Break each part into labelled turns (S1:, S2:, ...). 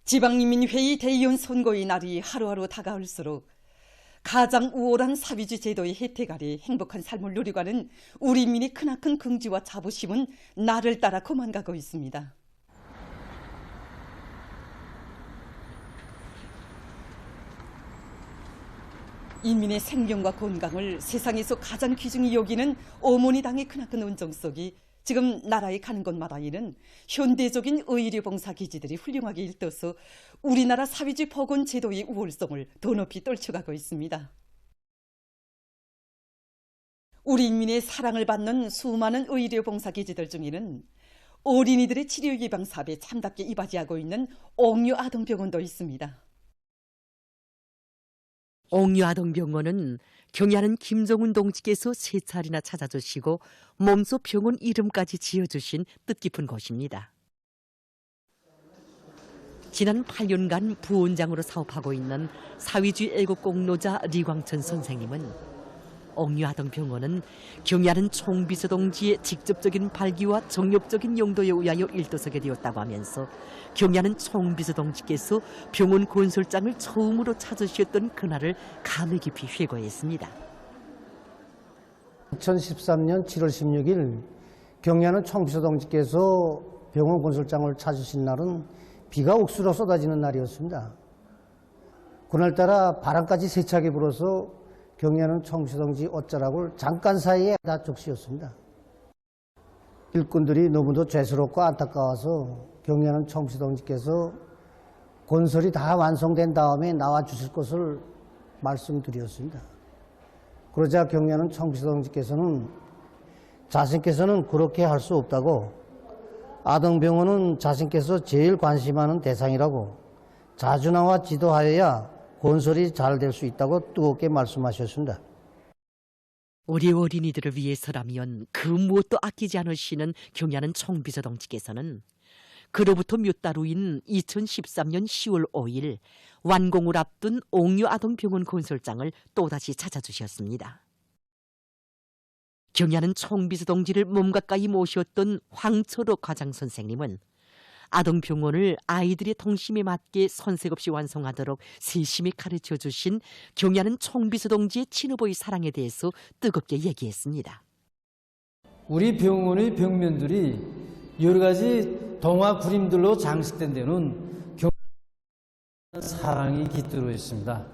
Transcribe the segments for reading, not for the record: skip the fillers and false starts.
S1: 지방인민회의 대의원 선거의 날이 하루하루 다가올수록 가장 우월한 사회주의 제도의 혜택 아래 행복한 삶을 누리고가는 우리 인민의 크나큰 긍지와 자부심은 날을 따라 고만가고 있습니다. 인민의 생명과 건강을 세상에서 가장 귀중히 여기는 어머니 당의 크나큰 온정 속이 지금 나라에 가는 곳마다 이는 현대적인 의료봉사기지들이 훌륭하게 일떠서 우리나라 사회주의 보건제도의 우월성을 더 높이 떨쳐가고 있습니다. 우리 인민의 사랑을 받는 수많은 의료봉사기지들 중에는 어린이들의 치료 예방 사업에 참답게 이바지하고 있는 옥류아동병원도 있습니다.
S2: 옥류아동병원은 경야는 김정은 동지께서 3차례나 찾아주시고 몸소 병원 이름까지 지어주신 뜻깊은 곳입니다. 지난 8년간 부원장으로 사업하고 있는 사회주의 애국공로자 리광천 선생님은 옥류아동병원은 경야는 총비서 동지의 직접적인 발기와 정력적인 용도에 의하여 일도서게 되었다고 하면서 경야는 총비서 동지께서 병원 건설장을 처음으로 찾으셨던 그날을 감회 깊이 회고했습니다.
S3: 2013년 7월 16일 경야는 총비서 동지께서 병원 건설장을 찾으신 날은 비가 옥수로 쏟아지는 날이었습니다. 그날따라 바람까지 세차게 불어서 경야는 총비서 동지 옷자락을 잠깐 사이에 다 적시었습니다. 일꾼들이 너무도 죄스럽고 안타까워서 경야는 총비서 동지께서 건설이 다 완성된 다음에 나와주실 것을 말씀드렸습니다. 그러자 경야는 총비서 동지께서는 자신께서는 그렇게 할 수 없다고, 아동병원은 자신께서 제일 관심하는 대상이라고, 자주 나와 지도하여야 건설이 잘 될 수 있다고 뜨겁게 말씀하셨습니다.
S2: 우리 어린이들을 위해서라면 그 무엇도 아끼지 않으시는 경야는 총비서 동지께서는 그로부터 몇 달 후인 2013년 10월 5일 완공을 앞둔 옥류아동병원 건설장을 또다시 찾아주셨습니다. 경야는 총비서 동지를 몸 가까이 모셨던 황철호 과장 선생님은 아동병원을 아이들의 통심에 맞게 선색 없이 완성하도록 세심히 가르쳐 주신 경야는 총비서 동지의 친어버의 사랑에 대해서 뜨겁게 얘기했습니다.
S4: 우리 병원의 벽면들이 여러 가지 동화 그림들로 장식된 데는 경야는 사랑이 깃들어 있습니다.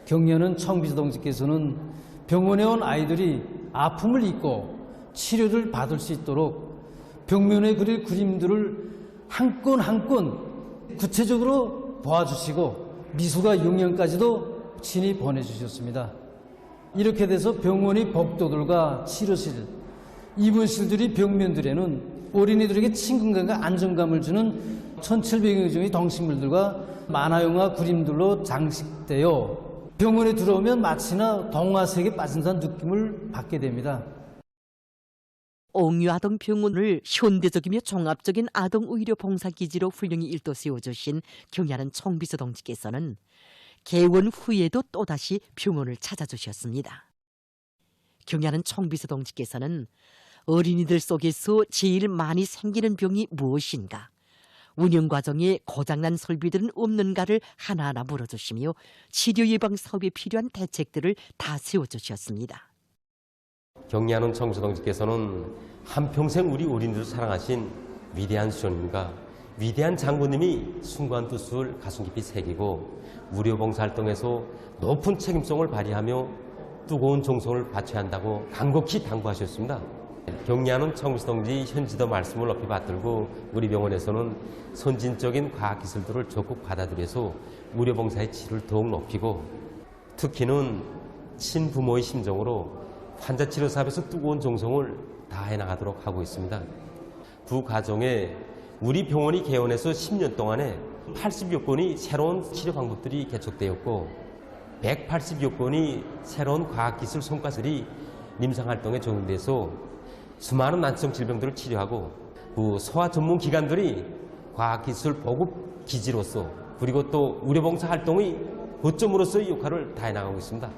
S4: 경야는 총비서 동지께서는 병원에 온 아이들이 아픔을 잊고 치료를 받을 수 있도록 벽면에 그릴 그림들을 한 건 한 건 구체적으로 보아주시고 미술과 용연까지도 친히 보내주셨습니다. 이렇게 돼서 병원의 복도들과 치료실, 입원실들이 벽면들에는 어린이들에게 친근감과 안정감을 주는 1700여 종의 동식물들과 만화영화 그림들로 장식되어 병원에 들어오면 마치나 동화 세계에 빠진 듯한 느낌을 받게 됩니다.
S2: 옥류아동병원을 현대적이며 종합적인 아동의료봉사기지로 훌륭히 일도 세워주신 경야는 총비서 동지께서는 개원 후에도 또다시 병원을 찾아주셨습니다. 경야는 총비서 동지께서는 어린이들 속에서 제일 많이 생기는 병이 무엇인가, 운영 과정에 고장난 설비들은 없는가를 하나하나 물어주시며 치료 예방 사업에 필요한 대책들을 다 세워주셨습니다.
S5: 경야는 총비서 동지께서는 한평생 우리 어린이들을 사랑하신 위대한 수령님과 위대한 장군님이 숭고한 뜻을 가슴 깊이 새기고 의료봉사활동에서 높은 책임성을 발휘하며 뜨거운 정성을 바쳐야 한다고 간곡히 당부하셨습니다. 경야는 총비서 동지 현지도 말씀을 높이 받들고 우리 병원에서는 선진적인 과학기술들을 적극 받아들여서 의료봉사의 질을 더욱 높이고, 특히는 친부모의 심정으로 환자치료 사업에서 뜨거운 정성을 다해 나가도록 하고 있습니다. 두 가정에 우리 병원이 개원해서 10년 동안에 80여 건의 새로운 치료 방법들이 개척되었고 180여 건의 새로운 과학기술 성과들이 임상활동에 적용돼서 수많은 난치성 질병들을 치료하고, 그 소아 전문 기관들이 과학기술 보급 기지로서 그리고 또 의료봉사 활동의 거점으로서의 역할을 다해 나가고 있습니다.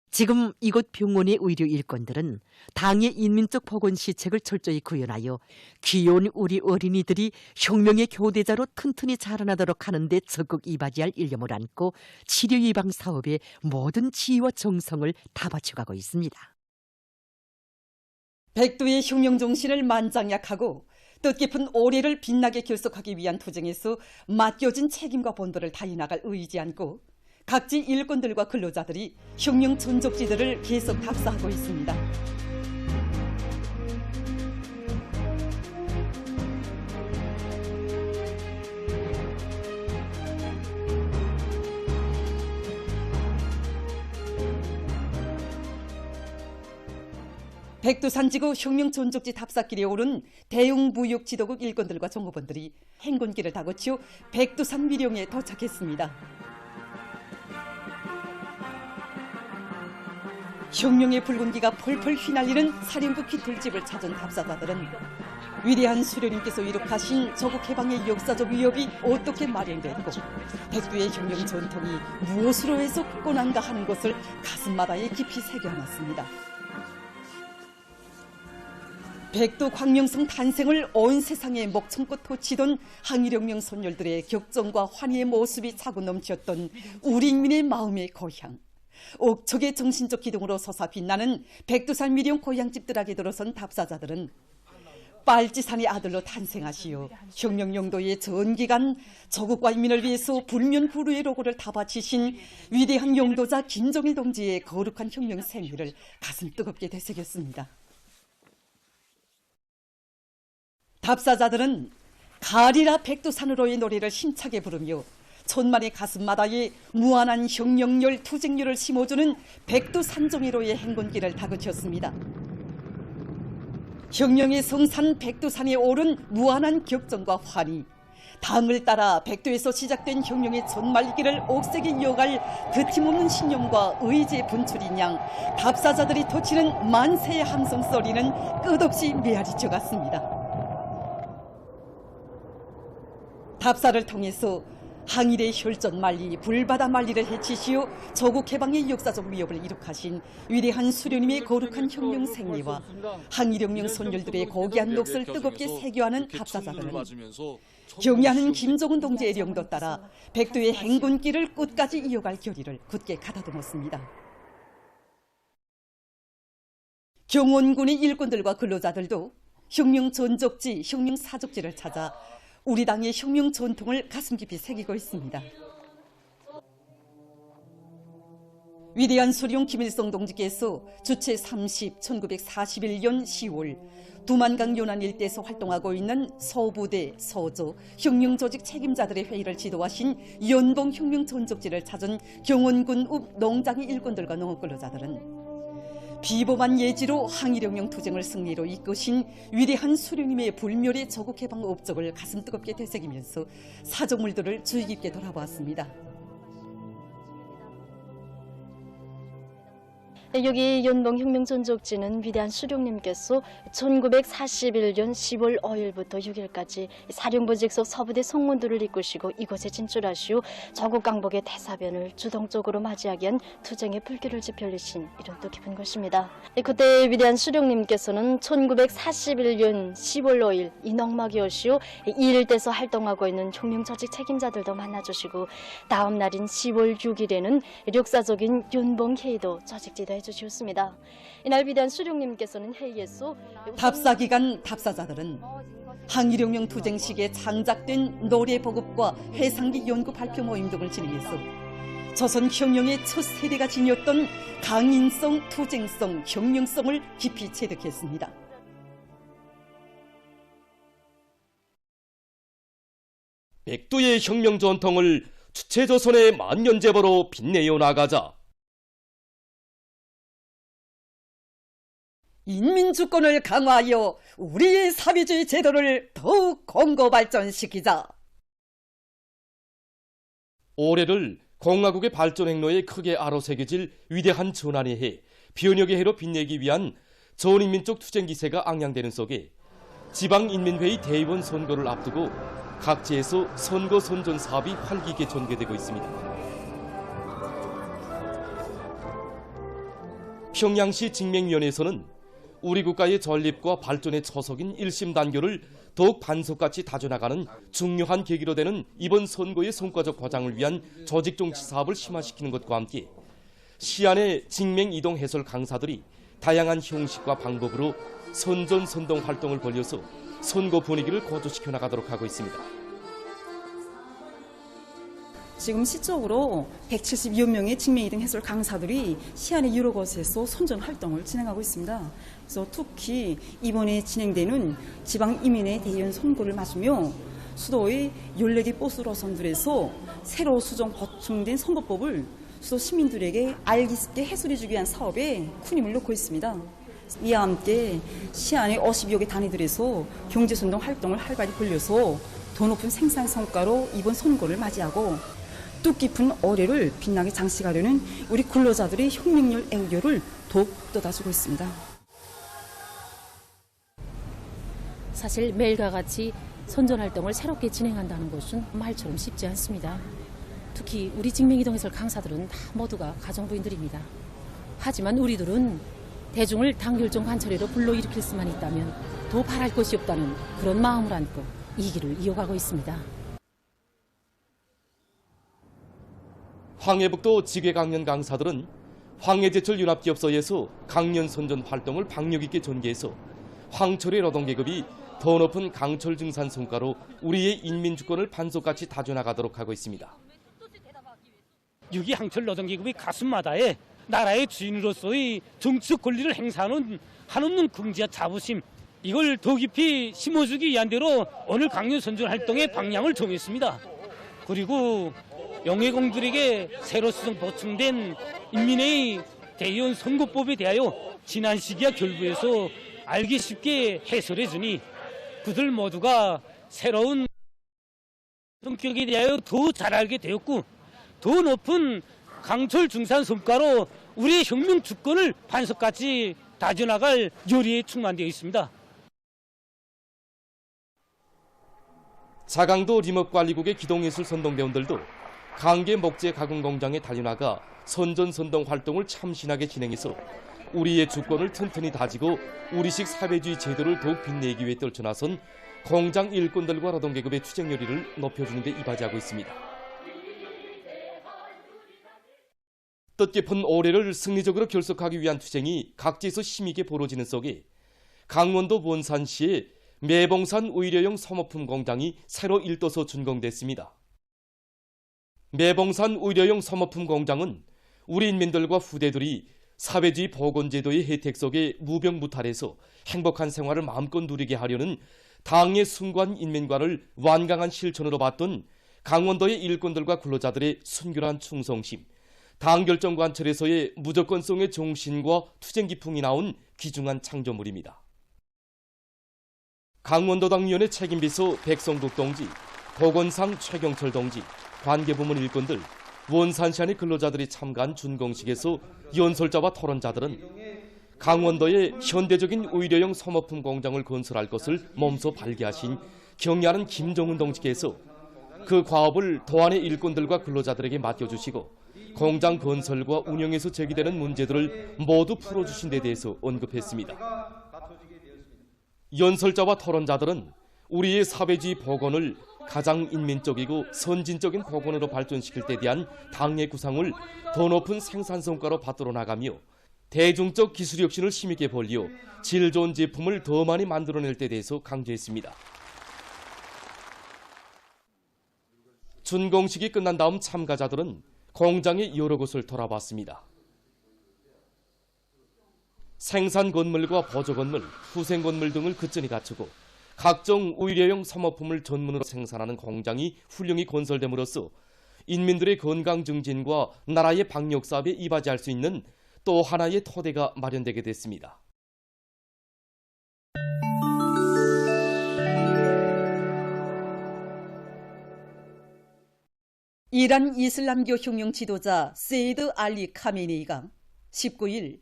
S2: 지금 이곳 병원의 의료 일꾼들은 당의 인민적 복원 시책을 철저히 구현하여 귀여운 우리 어린이들이 혁명의 교대자로 튼튼히 자라나도록 하는 데 적극 이바지할 일념을 안고 치료 예방 사업에 모든 지혜와 정성을 다 바쳐가고 있습니다.
S1: 백두의 혁명 정신을 만장약하고 뜻깊은 올해를 빛나게 결속하기 위한 투쟁에서 맡겨진 책임과 본분을 다해 나갈 의지 안고 각지 일꾼들과 근로자들이 혁명 전적지들을 계속 답사하고 있습니다. 백두산지구 혁명 전적지 답사길에 오른 대웅무역지도국 일꾼들과 종업원들이 행군길을 타고 치어 백두산 미령에 도착했습니다. 혁명의 붉은기가 펄펄 휘날리는 사령부 깃털집을 찾은 답사자들은 위대한 수련님께서 이룩하신 조국 해방의 역사적 위협이 어떻게 마련됐고 백두의 혁명 전통이 무엇으로 해서 굳건한가 하는 것을 가슴마다에 깊이 새겨놨습니다. 백두 광명성 탄생을 온 세상에 목청껏 토치던 항일혁명 선열들의 격정과 환희의 모습이 차고 넘쳤던 우리 인민의 마음의 고향. 옥적의 정신적 기둥으로 솟아 빛나는 백두산 미령 고향집들에게 들어선 답사자들은 빨치산의 아들로 탄생하시어 혁명 용도의 전기간 조국과 인민을 위해서 불면불후의 로고를 다 바치신 위대한 용도자 김정일 동지의 거룩한 혁명 생애를 가슴 뜨겁게 되새겼습니다. 답사자들은 가리라 백두산으로의 노래를 힘차게 부르며 천만의 가슴마다에 무한한 혁명열 투쟁열을 심어주는 백두산종이로의 행군길을 다그쳤습니다. 혁명의 성산 백두산에 오른 무한한 격정과 환희, 당을 따라 백두에서 시작된 혁명의 전말기를 옥색에 이어갈 그 팀없는 신념과 의지의 분출인 양 답사자들이 터치는 만세의 함성소리는 끝없이 메아리쳐 갔습니다. 답사를 통해서 항일의 혈전 만리, 불바다 만리를 해치시어 조국 해방의 역사적 위협을 이룩하신 위대한 수련님의 거룩한 혁명 생리와 항일혁명 선열들의 고귀한 몫을 뜨겁게 새겨하는 답사자들은 경의하는 김정은 동지의 령도 따라 백두의 행군길을 끝까지 이어갈 결의를 굳게 가다듬었습니다. 경원군의 일꾼들과 근로자들도 혁명 전적지, 혁명 사적지를 찾아 우리 당의 혁명 전통을 가슴 깊이 새기고 있습니다. 위대한 수령 김일성 동지께서 주체 30, 1941년 10월 두만강 연안 일대에서 활동하고 있는 서부대, 서조, 혁명조직 책임자들의 회의를 지도하신 연봉 혁명 전적지를 찾은 경원군 읍 농장의 일꾼들과 농업근로자들은 비범한 예지로 항일혁명 투쟁을 승리로 이끄신 위대한 수령님의 불멸의 조국 해방 업적을 가슴 뜨겁게 되새기면서 사적물들을 주의 깊게 돌아보았습니다.
S6: 여기 연봉혁명전적지는 위대한 수령님께서 1941년 10월 5일부터 6일까지 사령부직속 서부대 성문들을 이끄시고 이곳에 진출하시오 조국 강복의 대사변을 주동적으로 맞이하기 위한 투쟁의 불길을 지펴리신 이런 뜻깊은 것입니다. 그때 위대한 수령님께서는 1941년 10월 5일 인억막이오시오 이 일대에서 활동하고 있는 혁명조직 책임자들도 만나주시고 다음 날인 10월 6일에는 역사적인 연봉회의도 조직지도해 주셨습니다. 이날 위대한 수령님께서는 회의에서
S1: 답사기간 답사자들은 항일혁명 투쟁 시기에 창작된 노래 보급과 해상기 연구 발표 모임 등을 진행해서 조선 혁명의 첫 세대가 지녔던 강인성, 투쟁성, 혁명성을 깊이 체득했습니다.
S7: 백두의 혁명 전통을 주체조선의 만년제보로 빛내어 나가자.
S1: 인민주권을 강화하여 우리의 사회주의 제도를 더욱 공고 발전시키자.
S7: 올해를 공화국의 발전 행로에 크게 아로새겨질 위대한 전환의 해, 변혁의 해로 빛내기 위한 전인민족 투쟁 기세가 앙양되는 속에 지방인민회의 대의원 선거를 앞두고 각지에서 선거 선전 사업이 활기있게 전개되고 있습니다. 평양시 징맹위원회에서는 우리 국가의 전립과 발전의 처석인 1심 단결을 더욱 반석같이 다져나가는 중요한 계기로 되는 이번 선거의 성과적 과장을 위한 조직정치 사업을 심화시키는 것과 함께 시안의 징맹 이동 해설 강사들이 다양한 형식과 방법으로 선전선동 활동을 벌여서 선거 분위기를 고조시켜 나가도록 하고 있습니다.
S8: 지금 시적으로 172여 명의 징맹 이동 해설 강사들이 시안의 여러 곳에서 선전 활동을 진행하고 있습니다. 그래서 특히 이번에 진행되는 지방이민회 대의원 선거를 맞으며 수도의 14개 버스 노선들에서 새로 수정 보충된 선거법을 수도 시민들에게 알기 쉽게 해설해주기 위한 사업에 큰 힘을 놓고 있습니다. 이와 함께 시안의 50여 개 단위들에서 경제선동 활동을 활발히 벌려서 더 높은 생산 성과로 이번 선거를 맞이하고 뜻깊은 올해를 빛나게 장식하려는 우리 근로자들의 혁명열 애교를 더욱 돋아주고 있습니다.
S9: 사실 매일과 같이 선전활동을 새롭게 진행한다는 것은 말처럼 쉽지 않습니다. 특히 우리 징맹이동해설 강사들은 다 모두가 가정부인들입니다. 하지만 우리들은 대중을 당결정 관철회로 불러일으킬 수만 있다면 더 바랄 것이 없다는 그런 마음을 안고 이 길을 이어가고 있습니다.
S7: 황해북도 지괴강연 강사들은 황해제철 융합기업소에서 강연 선전 활동을 박력 있게 전개해서 황철의 노동계급이 더 높은 강철 증산 성과로 우리의 인민주권을 반석같이 다져나가도록 하고 있습니다.
S10: 6.2 항철 노동계급의 가슴마다에 나라의 주인으로서의 정치적 권리를 행사하는 한없는 긍지와 자부심, 이걸 더 깊이 심어주기 위한 대로 오늘 강연 선전 활동의 방향을 정했습니다. 그리고 영예공들에게 새로 수정 보충된 인민회의 대의원 선거법에 대하여 지난 시기와 결부해서 알기 쉽게 해설해주니 그들 모두가 새로운 성격에 대하여 더 잘 알게 되었고 더 높은 강철 중산 성과로 우리의 혁명 주권을 반석같이 다져나갈 열의에 충만되어 있습니다.
S7: 자강도 림업관리국의 기동예술 선동대원들도 강계 목재 가공 공장에 달려나가 선전선동 활동을 참신하게 진행해서 우리의 주권을 튼튼히 다지고 우리식 사회주의 제도를 더욱 빛내기 위해 떨쳐나선 공장 일꾼들과 노동계급의 투쟁 열의를 높여주는 데 이바지하고 있습니다. 뜻깊은 올해를 승리적으로 결석하기 위한 투쟁이 각지에서 힘있게 벌어지는 속에 강원도 원산시에 매봉산 의료용 소모품 공장이 새로 일도서 준공됐습니다. 매봉산 의료용 소모품 공장은 우리 인민들과 후대들이 사회주의 보건제도의 혜택 속에 무병무탈해서 행복한 생활을 마음껏 누리게 하려는 당의 순관 인민관을 완강한 실천으로 봤던 강원도의 일꾼들과 근로자들의 순결한 충성심, 당결정관철에서의 무조건성의 정신과 투쟁기풍이 나온 귀중한 창조물입니다. 강원도당위원회 책임비서 백성국 동지, 보건상 최경철 동지, 관계부문 일꾼들, 원산시안의 근로자들이 참가한 준공식에서 연설자와 토론자들은 강원도에 현대적인 의료용 소모품 공장을 건설할 것을 몸소 발기하신 경의하는 김정은 동지께서 그 과업을 도안의 일꾼들과 근로자들에게 맡겨주시고 공장 건설과 운영에서 제기되는 문제들을 모두 풀어주신 데 대해서 언급했습니다. 연설자와 토론자들은 우리의 사회주의 복원을 가장 인민적이고 선진적인 복원으로 발전시킬 때 대한 당의 구상을 더 높은 생산 성과로 받들어 나가며 대중적 기술 혁신을 힘있게 벌려 질 좋은 제품을 더 많이 만들어낼 때 대해서 강조했습니다. 준공식이 끝난 다음 참가자들은 공장의 여러 곳을 돌아봤습니다. 생산 건물과 보조 건물, 후생 건물 등을 그전히 갖추고 각종 의료용 소모품을 전문으로 생산하는 공장이 훌륭히 건설됨으로써 인민들의 건강 증진과 나라의 방역 사업에 이바지할 수 있는 또 하나의 토대가 마련되게 됐습니다.
S1: 이란 이슬람교 혁명 지도자 세이드 알리 카메니가 19일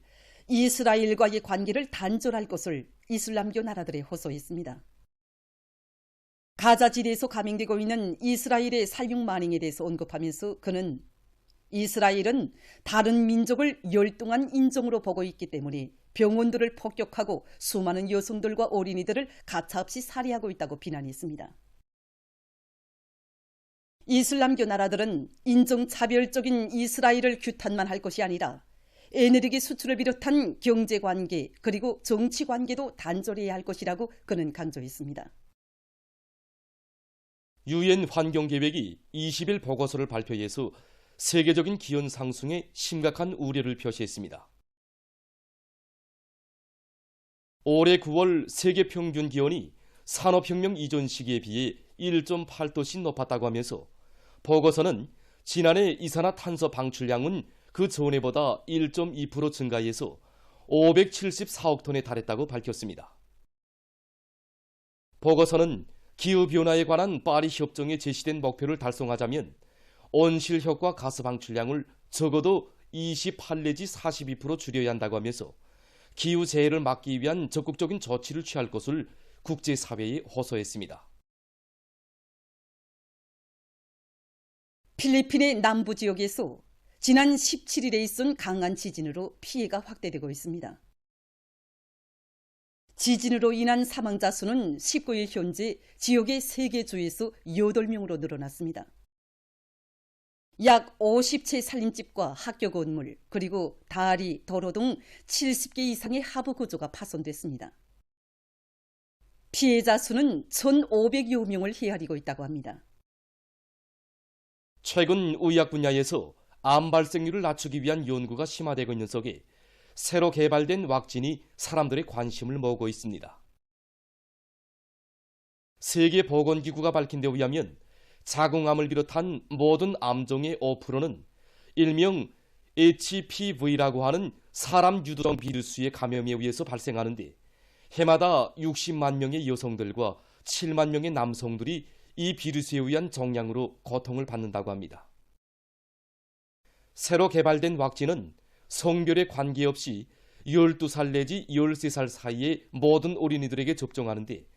S1: 이스라엘과의 관계를 단절할 것을 이슬람교 나라들에 호소했습니다. 가자 지대에서 감행되고 있는 이스라엘의 살육 만행에 대해서 언급하면서 그는 이스라엘은 다른 민족을 열등한 인종으로 보고 있기 때문에 병원들을 폭격하고 수많은 여성들과 어린이들을 가차없이 살해하고 있다고 비난했습니다. 이슬람교 나라들은 인종차별적인 이스라엘을 규탄만 할 것이 아니라 에너지 수출을 비롯한 경제관계 그리고 정치관계도 단절해야 할 것이라고 그는 강조했습니다.
S7: 유엔 환경계획이 20일 보고서를 발표해서 세계적인 기온 상승에 심각한 우려를 표시했습니다. 올해 9월 세계 평균 기온이 산업혁명 이전 시기에 비해 1.8도씩 높았다고 하면서 보고서는 지난해 이산화탄소 방출량은 그 전해보다 1.2% 증가해서 574억 톤에 달했다고 밝혔습니다. 보고서는 기후변화에 관한 파리 협정에 제시된 목표를 달성하자면 온실효과 가스 방출량을 적어도 28 내지 42% 줄여야 한다고 하면서 기후재해를 막기 위한 적극적인 조치를 취할 것을 국제사회에 호소했습니다.
S1: 필리핀의 남부 지역에서 지난 17일에 있은 강한 지진으로 피해가 확대되고 있습니다. 지진으로 인한 사망자 수는 19일 현재 지역의 3개 주에서 8명으로 늘어났습니다. 약 50채 살림집과 학교 건물, 그리고 다리, 도로 등 70개 이상의 하부 구조가 파손됐습니다. 피해자 수는 1,500여 명을 헤아리고 있다고 합니다.
S7: 최근 의학 분야에서 암 발생률을 낮추기 위한 연구가 심화되고 있는 속에 새로 개발된 왁진이 사람들의 관심을 모으고 있습니다. 세계보건기구가 밝힌 데 의하면 자궁암을 비롯한 모든 암종의 5%는 일명 HPV라고 하는 사람 유두종 비루스의 감염에 의해서 발생하는데 해마다 60만 명의 여성들과 7만 명의 남성들이 이 비루스에 의한 종양으로 고통을 받는다고 합니다. 새로 개발된 왁진은 성별에 관계없이 12살 내지 13살 사이의 모든 어린이들에게 접종하는데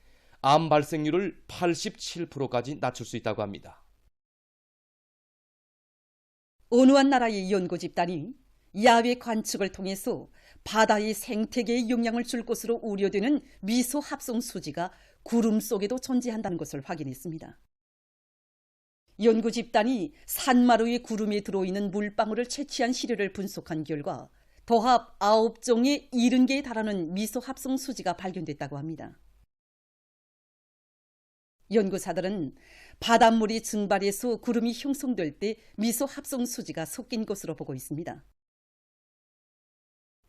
S7: 암 발생률을 87%까지 낮출 수 있다고 합니다.
S1: 어느 한 나라의 연구 집단이 야외 관측을 통해서 바다의 생태계에 영향을 줄 것으로 우려되는 미소 합성 수지가 구름 속에도 존재한다는 것을 확인했습니다. 연구 집단이 산마루의 구름에 들어있는 물방울을 채취한 시료를 분석한 결과 도합 9종의 70개에 달하는 미소 합성 수지가 발견됐다고 합니다. 연구사들은 바닷물이 증발해서 구름이 형성될 때 미소 합성 수지가 섞인 것으로 보고 있습니다.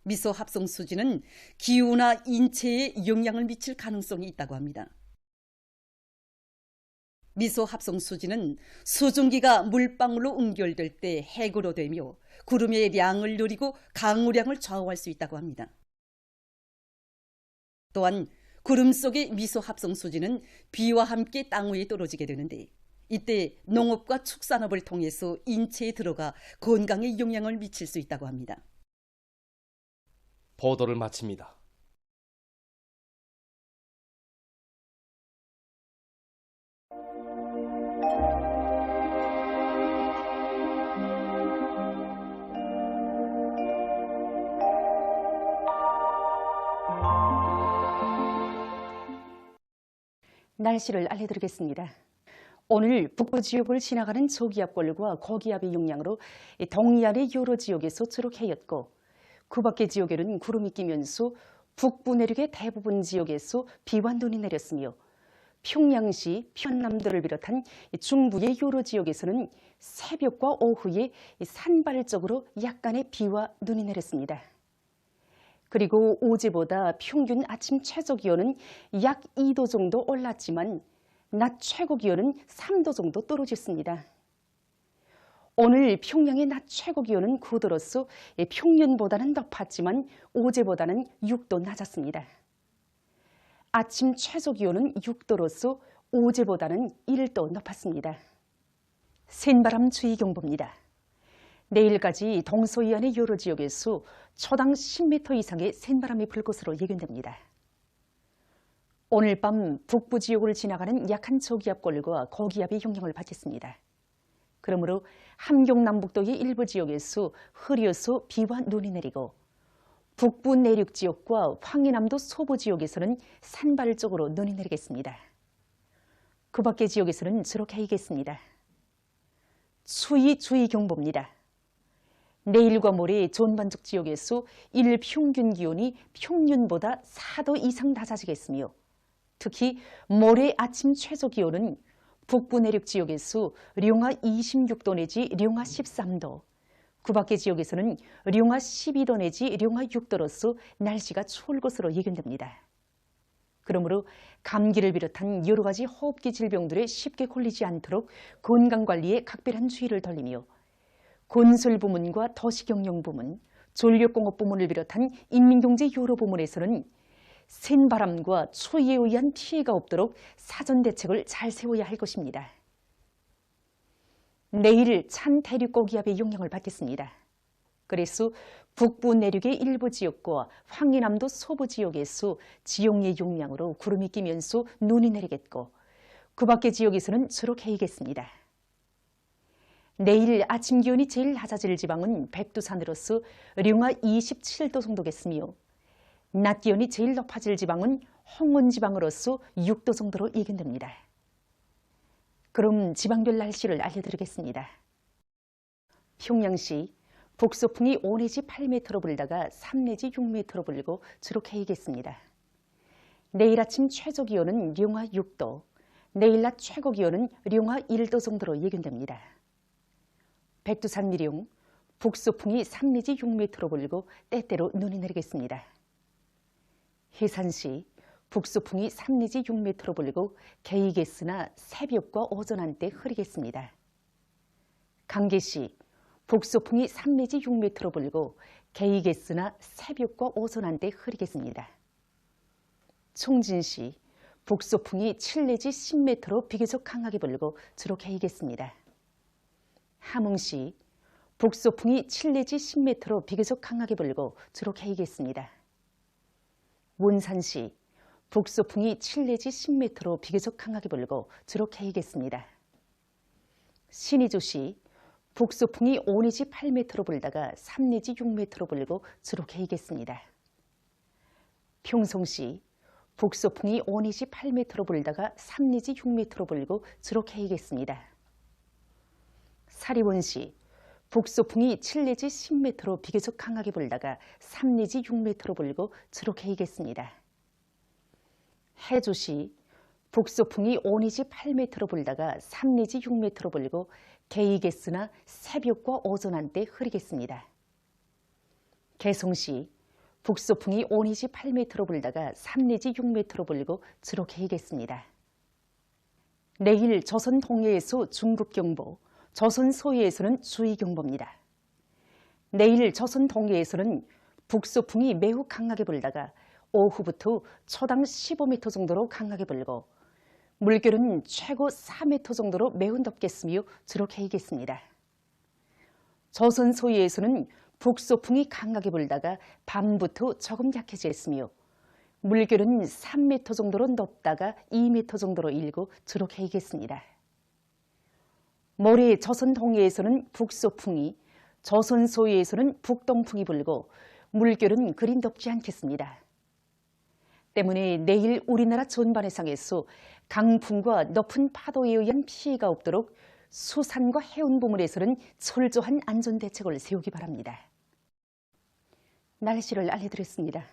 S1: 미소 합성 수지는 기후나 인체에 영향을 미칠 가능성이 있다고 합니다. 미소 합성 수지는 수증기가 물방울로 응결될 때 핵으로 되며 구름의 량을 느리고 강우량을 좌우할 수 있다고 합니다. 또한 구름 속의 미소 합성 수지는 비와 함께 땅 위에 떨어지게 되는데 이때 농업과 축산업을 통해서 인체에 들어가 건강에 영향을 미칠 수 있다고 합니다.
S7: 보도를 마칩니다.
S11: 날씨를 알려드리겠습니다. 오늘 북부 지역을 지나가는 저기압골과 고기압의 영향으로 동해안의 여러 지역에서 주로 해였고 그 밖의 지역에는 구름이 끼면서 북부 내륙의 대부분 지역에서 비와 눈이 내렸으며 평양시, 편남도를 비롯한 중부의 여러 지역에서는 새벽과 오후에 산발적으로 약간의 비와 눈이 내렸습니다. 그리고 어제보다 평균 아침 최저기온은 약 2도 정도 올랐지만 낮 최고기온은 3도 정도 떨어졌습니다. 오늘 평양의 낮 최고기온은 9도로서 평년보다는 높았지만 어제보다는 6도 낮았습니다. 아침 최저기온은 6도로서 어제보다는 1도 높았습니다. 센바람 주의경보입니다. 내일까지 동서해안의 여러 지역에서 초당 10m 이상의 센바람이 불 것으로 예견됩니다. 오늘 밤 북부 지역을 지나가는 약한 저기압골과 고기압의 영향을 받겠습니다. 그러므로 함경 남북도의 일부 지역에서 흐려서 비와 눈이 내리고 북부 내륙 지역과 황해남도 소부 지역에서는 산발적으로 눈이 내리겠습니다. 그 밖의 지역에서는 주로 개이겠습니다. 추위 주의 경보입니다. 내일과 모레 전반적 지역에서 일 평균 기온이 평년보다 4도 이상 낮아지겠으며 특히 모레 아침 최저 기온은 북부 내륙 지역에서 령하 26도 내지 령하 13도, 그 밖의 지역에서는 령하 12도 내지 령하 6도로서 날씨가 추울 것으로 예견됩니다. 그러므로 감기를 비롯한 여러 가지 호흡기 질병들에 쉽게 걸리지 않도록 건강관리에 각별한 주의를 돌리며 건설부문과 도시경영부문, 전력공업부문을 비롯한 인민경제 여러 부문에서는 센 바람과 추위에 의한 피해가 없도록 사전 대책을 잘 세워야 할 것입니다. 내일 찬 대륙 고기압의 영향을 받겠습니다. 그래서 북부 내륙의 일부 지역과 황해남도 소부 지역에서 지형의 용량으로 구름이 끼면서 눈이 내리겠고 그 밖의 지역에서는 주로 개이겠습니다. 내일 아침 기온이 제일 낮아질 지방은 백두산으로서 령하 27도 정도겠으며 낮 기온이 제일 높아질 지방은 홍원지방으로서 6도 정도로 예견됩니다. 그럼 지방별 날씨를 알려드리겠습니다. 평양시 북서풍이 5 내지 8m로 불다가 3 내지 6m로 불고 주로 개이겠습니다. 내일 아침 최저 기온은 령하 6도, 내일 낮 최고 기온은 령하 1도 정도로 예견됩니다. 백두산 미령, 북서풍이 3 내지 6m로 불고 때때로 눈이 내리겠습니다. 해산시 북서풍이 3 내지 6m로 불고 개이겠으나 새벽과 오전 한때 흐리겠습니다. 강계시 북서풍이 3 내지 6m로 불고 개이겠으나 새벽과 오전 한때 흐리겠습니다. 총진시 북서풍이 7 내지 10m로 비교적 강하게 불고 주로 개이겠습니다. 함흥시 북서풍이 7 내지 10m로 비교적 강하게 불고 주로 개이겠습니다. 원산시 북서풍이 7 내지 10m로 비교적 강하게 불고 주로 개이겠습니다. 신의주시 북서풍이 5 내지 8m로 불다가 3 내지 6m로 불고 주로 개이겠습니다. 평송시 북서풍이 5 내지 8m로 불다가 3 내지 6m로 불고 주로 개이겠습니다. 사리원시 북서풍이 7 내지 10m로 비교적 강하게 불다가 3 내지 6m로 불고 주로 개이겠습니다. 해주시 북서풍이 5 내지 8m로 불다가 3 내지 6m로 불고 개이겠으나 새벽과 오전 한때 흐리겠습니다. 개성시 북서풍이 5 내지 8m로 불다가 3 내지 6m로 불고 주로 개이겠습니다. 내일 조선 동해에서 중국경보, 조선 서해에서는 주의경보입니다. 내일 조선 동해에서는 북서풍이 매우 강하게 불다가 오후부터 초당 15m 정도로 강하게 불고 물결은 최고 4m 정도로 매우 높겠으며 주로 개이겠습니다. 조선 서해에서는 북서풍이 강하게 불다가 밤부터 조금 약해졌으며 물결은 3m 정도로 높다가 2m 정도로 일고 주로 개이겠습니다. 모레 조선 동해에서는 북서풍이, 조선 서해에서는 북동풍이 불고 물결은 그리 높지 않겠습니다. 때문에 내일 우리나라 전반해상에서 강풍과 높은 파도에 의한 피해가 없도록 수산과 해운 부문에서는 철저한 안전대책을 세우기 바랍니다. 날씨를 알려드렸습니다.